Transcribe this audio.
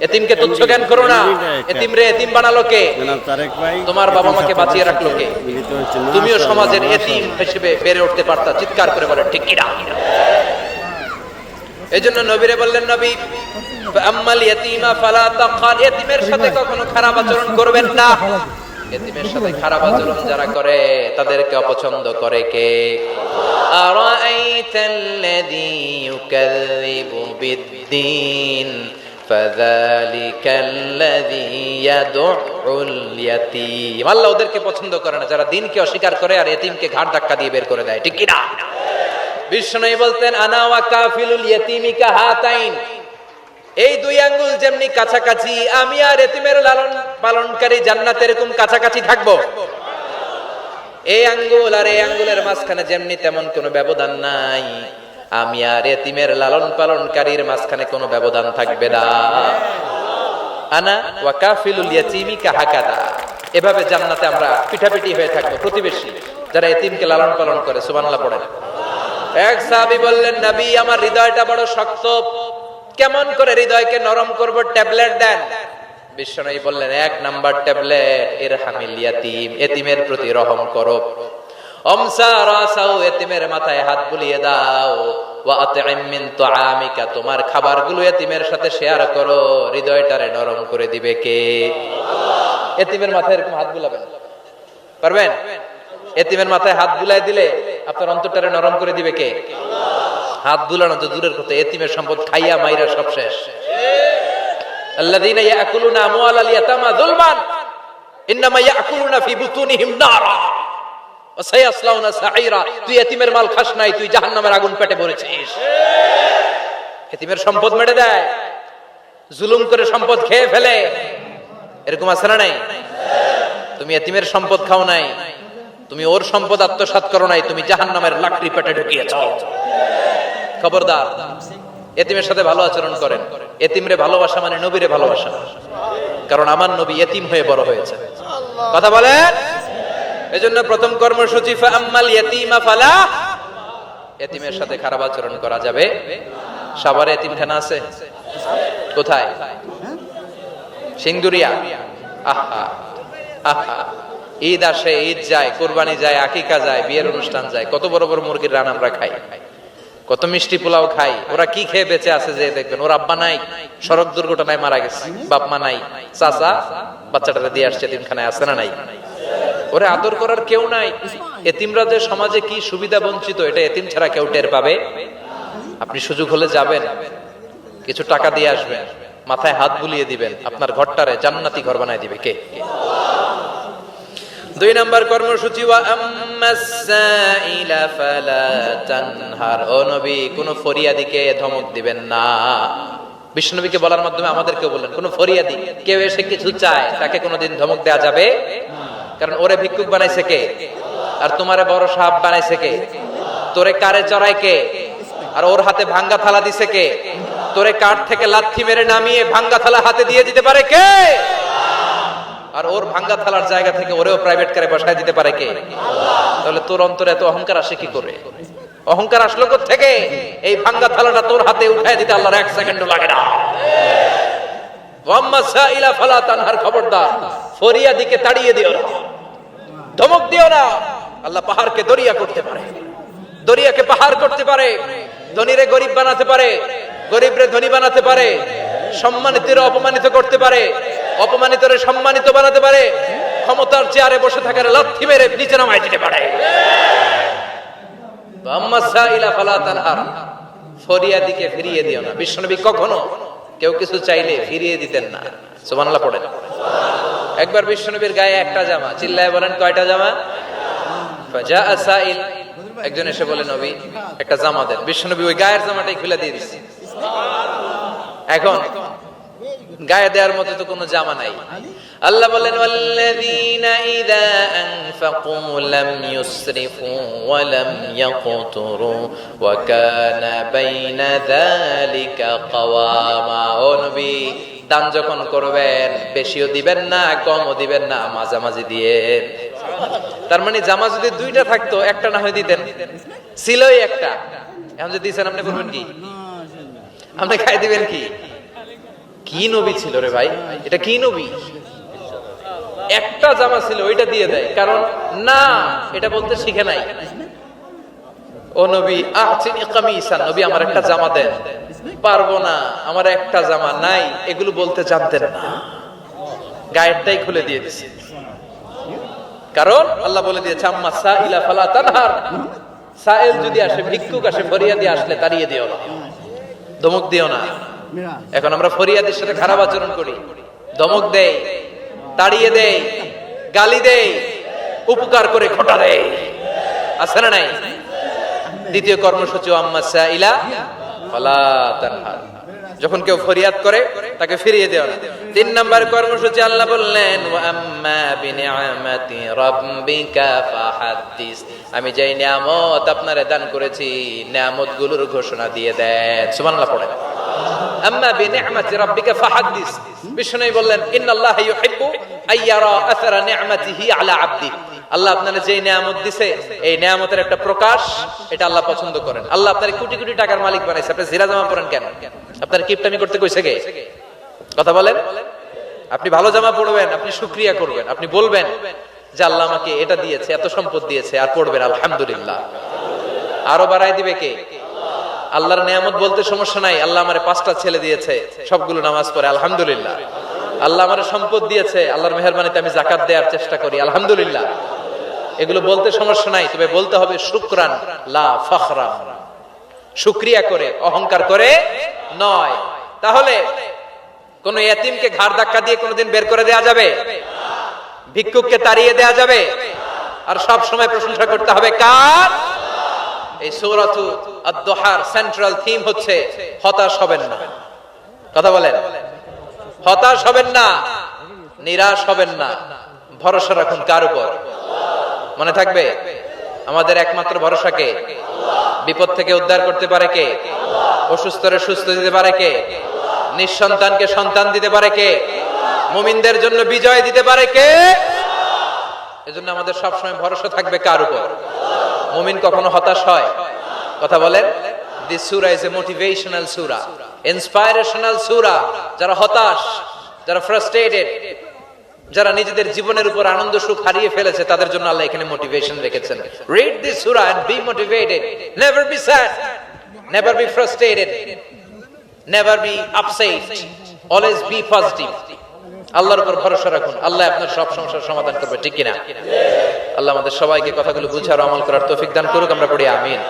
এতিমকে তুচ্ছ জ্ঞান করো না। এতিম রে এতিম বানালো কে? তোমার বাবা মাকে বাঁচিয়ে রাখলো কে? তুমিও সমাজের এতিম হিসেবে বেড়ে উঠতে পারতা। চিৎকার করে বলেন ঠিক কিনা? এজন্য নবীরে বললেন, নবী আম্মাল ইয়াতীমা ফালা তাকহার, এতিমের সাথে কখনো খারাপ আচরণ করবেন না। এতিমের সাথে খারাপ আচরণ যারা করে তাদেরকে অপছন্দ করে কে? আরাআইতাল্লাযী ইউকাযযিবু বিদ্দীন ফাযালিকাল্লাযী ইয়াদউল ইয়াতীম। আল্লাহ ওদেরকে পছন্দ করে না যারা দ্বীনকে অস্বীকার করে আর এতিমকে ঘাড় ধাক্কা দিয়ে বের করে দেয়। ঠিক কি না? বিশ্বনবী বলতেন, আনা ওয়া কাফিলুল ইয়াতীমি কাহাতাইন, এই দুই আঙ্গুল যেমনি কাছাকাছি, আমি আর এতিমের লালন পালনকারী জান্নাতে এরকম কাছাকাছি থাকবো। এই আঙ্গুল আর এই আঙ্গুলের মাঝখানে যেমনি তেমন কোনো ব্যবধান নাই, আমি আর এতিমের লালন পালনকারীর মাঝখানে কোনো ব্যবধান থাকবে না। আনা ওয়া কাফিলুল ইয়াতীমি কাহাকাদা, এভাবে জান্নাতে আমরা পিঠাপিঠি হয়ে থাকবো, প্রতিবেশী যারা এতিমকে লালন পালন করে। সুবহানাল্লাহ পড়েন। এক সাহাবী বললেন, নবী আমার হৃদয়টা বড় শক্ত, কেমন করে হৃদয়কে নরম করব? ট্যাবলেট দেন। বিশ্বনবী বললেন, এক নাম্বার ট্যাবলেট ইরহামিল ইয়াতীম, এতিমের প্রতি রহম করো। আমসা রাসাউ, এতিমের মাথায় হাত বুলিয়ে দাও। ওয়া আতইম মিন তুআমিকা, তোমার খাবারগুলো এতিমের সাথে শেয়ার করো। হৃদয়টারে নরম করে দিবে কে? আল্লাহ। এতিমের মাথায় এরকম হাত বুলাবেন, পারবেন? এতিমের মাথায় হাত বুলাই দিলে আপনার অন্তরটারে নরম করে দিবে কে? আল্লাহ। হাত বুলানো তো দূরের কথা, এতিমের সম্পদ খাইয়া মাইরা সব শেষ। আল্লাযীনা ইয়াকুলুনা আমওয়ালাল ইয়াতামা যুলমান ইন্নামা ইয়াকুলুনা ফি বুতুনিহিম নারা ওয়া সায়াসলাউনা সাঈরা। তুই এতিমের মাল খাস নাই, তুই জাহান্নামের আগুন পেটে ভরেছিস। এতিমের সম্পদ মেরে দেয়, জুলুম করে সম্পদ খেয়ে ফেলে, এরকম আছে না নাই? তুমি এতিমের সম্পদ খাও নাই, তুমি ওর সম্পদ আত্মসাৎ করো নাই, তুমি জাহান্নামের লাকড়ি পেটে ঢুকিয়েছ। খবরদার, এতিমের সাথে ভালো আচরণ করেন। এতিমরে ভালোবাসা মানে নবীরে ভালোবাসা, কারণ আমার নবী এতিম হয়ে বড় হয়েছে। কথা বলেন। এজন্য প্রথম কর্মসূচি ফাআম্মাল ইয়াতীমা ফালা, এতিমের সাথে খারাপ আচরণ করা যাবে। সাভারে এতিমখানা আছে? কোথায়? সিংদুরিয়া। আহা আহা, ঈদ আসে, ঈদ যায়, কুরবানি যায়, আকিকা যায়, বিয়ের অনুষ্ঠান যায়, কত বড় বড় মুরগির রান আমরা খাই, কত মিষ্টি পোলাও খাই। ওরা কি খেয়ে বেঁচে আছে যে দেখবেন, ওর আব্বা নাই, সড়ক দুর্ঘটনায় মারা গেছে, বাপ মা নাই, চাচা বাচ্চাটাকে দিয়ে আসছে এতিমখানায়, আছে না নাই? ওরে আদর করার কেউ নাই। এতিমরা যে সমাজে কি সুবিধা বঞ্চিত, এটা এতিম ছাড়া কেউ টের পাবে? আপনি সুযোগ হলে যাবেন, কিছু টাকা দিয়ে আসবেন, মাথায় হাত বুলিয়ে দিবেন, আপনার ঘরটারে জান্নাতি ঘর বানায় দিবে কে? দুই নাম্বার কর্মসূচি ওয়া আম্মাস সাইলা ফালা তানহার, ও নবী কোন ফরিয়াদিকে ধমক দিবেন না। বিশ্বনবীকে বলার মাধ্যমে আমাদেরকেও বললেন, কোন ফরিয়াদি কেউ এসে কিছু চায় তাকে কোনোদিন ধমক দেয়া যাবে? কারণ ওরে ভিক্ষুক বানাইছে কে? আর তোমারে বড় সাহাব বানাইছে কে? তোরে কারে চড়ায় কে? আর ওর হাতে ভাঙ্গা থালা দিছে কে? তোরে কাঠ থেকে লাথি মেরে নামিয়ে ভাঙ্গা থালা হাতে দিয়ে দিতে পারে কে? আর ওর ভাঙ্গা থালার জায়গা থেকে ওরেও প্রাইভেট কারে বসায় দিতে পারে কে? আল্লাহ। তাহলে তোর অন্তরে এত অহংকার আসে কি করে? অহংকার আসলো কোথা থেকে? এই ভাঙ্গা থালাটা তোর হাতে উঠায় দিতে আল্লাহর এক সেকেন্ডও লাগে না। ওয়াম্মা সাইলা ফালা তানহার, খবরদার ফরিয়াদিকে তাড়িয়ে দিও না, ধমক দিও না। আল্লাহ পাহাড়কে দরিয়া করতে পারে, দরিয়াকে পাহাড় করতে পারে, ধনীরে গরিব বানাতে পারে, গরিবরে ধনী বানাতে পারে, সম্মানিতরে অপমানিত করতে পারে, অপমানিতরে সম্মানিত বানাতে পারে, ক্ষমতার চেয়ারে বসে থাকার লাথি মেরে নিচে নামায় দিতে পারে। আম্মা সাইলা ফালা তানহার, ফরিয়াদিকে ফিরিয়ে দিও না। বিশ্বনবী কখনো কেউ কিছু চাইলে ফিরিয়ে দিতেন না। সুবহানাল্লাহ পড়েন। একবার বিশ্বনবীর গায়ে একটা জামা, চিল্লায় বলেন কয়টা জামা? ফাজাআ সাইল, একজন এসে বলে নবী একটা জামা দেন। বিশ্বনবী ওই গায়ের জামাটাই খুলে দিয়ে দিয়েছে। এখন গায়ে দেওয়ার মতো তো কোনো জামা নাই। আল্লাহ বলেন ওয়াল্লাযীনা ইযা আনফাকু লাম ইউসরিফু ওয়া লাম ইয়াকতুরু ওয়া কানা বাইনা যালিকা কাওয়ামা। ও নবী, দান যখন করবেন বেশিও দিবেন না, কমও দিবেন না, মাঝামাঝি দিয়ে। তার মানে জামা যদি দুইটা থাকতো, একটা না হয় দিতেন, ছিলই একটা। এখন যদি দিয়েছেন আপনি করবেন কি? আপনি খাই দিবেন কি? কি নবী ছিল রে ভাই, এটা কি নবী? একটা জামা ছিল ওইটা দিয়ে দেয়, কারণ না এটা বলতে শিখে নাই। ও নবী আহসিনি কামিসান, নবী আমার একটা জামা দেন। পারবো না, আমার একটা জামা নাই, এগুলো বলতে জানতেন না, গায়েরটাই খুলে দিয়ে দিছে। কারণ আল্লাহ বলে দিয়েছে আম্মা সাইলা ফালা তানহার, সাইল যদি আসে, ভিক্ষুক আসে, ফরিয়াদি আসলে তাড়িয়ে দিও না, ধমক দিও না। এখন আমরা ফরিয়াদির সাথে খারাপ আচরণ করি, ধমক দেই, তাড়িয়ে দেই, গালি দেই, উপকার করে খোটা দেই, আছে না নাই? দ্বিতীয় কর্মসূচি আম্মা সাইলা ফালা তানহার, যখন কেউ ফরিয়াদ করে তাকে ফিরিয়ে দেওয়া না। 3 নম্বর কর্মসূচি আল্লাহ বললেন ওয়া আম্মা বিনিআমাতি রাব্বিকা ফাহাদ্দিস, আমি যেই নিয়ামত আপনারে দান করেছি নিয়ামতগুলোর ঘোষণা দিয়ে দেন। সুবহানাল্লাহ পড়েন। আম্মা বিনিআমাতি রাব্বিকা ফাহাদ্দিস, বিষ্ণু বললেন ইন্নাল্লাহা ইউহিব্বু আইয়ারা আসারা নিআমাতিহি আলা আবদিহি, আল্লাহ আপনার যে নিয়ামত দিছে এই নিয়ামতের একটা প্রকাশ, এটা আল্লাহ পছন্দ করেন। আল্লাহ আপনার কোটি কোটি টাকার মালিক বানাইছে, আপনি জিরা জামা পরেন কেন? আপনার কিপটামি করতে কইছে কে? কথা বলেন। আপনি ভালো জামা পরবেন, আপনি শুকরিয়া করবেন, আপনি বলবেন যে আল্লাহ আমাকে এটা দিয়েছে, এত সম্পদ দিয়েছে, আর পড়বেন আলহামদুলিল্লাহ। আরো বাড়াই দিবে কে? আল্লাহর নিয়ামত বলতে সমস্যা নাই, আল্লাহ আমারে 5টা ছেলে দিয়েছে, সবগুলো নামাজ পড়ে আলহামদুলিল্লাহ। আল্লাহ আমারে সম্পদ দিয়েছে, আল্লাহর মেহেরবানিতে আমি যাকাত দেওয়ার চেষ্টা করি আলহামদুলিল্লাহ। এগুলো বলতে সমস্যা নাই, তবে বলতে হবে শুকরান লা ফখরান, শুকরিয়া করে, অহংকার করে নয়। তাহলে কোন ইতিমকে ঘাড় ধাক্কা দিয়ে কোনোদিন বের করে দেয়া যাবে? ভিক্ষুককে তাড়িয়ে দেয়া যাবে? আর সব সময় প্রশংসা করতে হবে কার? এই সূরাতু আদ-দুহার সেন্ট্রাল থিম হচ্ছে হতাশ হবেন না। কথা বলেন। হতাশ হবেন না, নিরাশ হবেন না, ভরসা রাখুন কার উপর? মনে থাকবে আমাদের একমাত্র ভরসা কে? বিপদ থেকে উদ্ধার করতে পারে কে? অসুস্থরে সুস্থ দিতে পারে কে? নিঃসন্তানকে সন্তান দিতে পারে কে? মুমিনদের জন্য বিজয় দিতে পারে কে? এজন্য আমাদের সবসময় ভরসা থাকবে কার উপর? মুমিন কখনো হতাশ হয়? কথা বলেন। দিস সূরা ইজ এ মোটিভেশনাল সূরা, ইন্সপাইরেশনাল সূরা। যারা হতাশ, যারা ফ্রাস্ট্রেটেড, যারা নিজেদের জীবনের উপর আনন্দ সুখ হারিয়ে ফেলেছে, তাদের জন্য আল্লাহ এখানে মোটিভেশন রেখেছেন। রিড দিস সূরা and be motivated, never be sad, never be frustrated, never be upset, always be positive. আল্লাহর উপর ভরসা রাখুন, আল্লাহ আপনার সব সমস্যার সমাধান করবে, ঠিক কিনা? আল্লাহ আমাদের সবাইকে কথাগুলো বুঝার আমল করার তৌফিক দান করুক। আমরা পড়ি আমিন।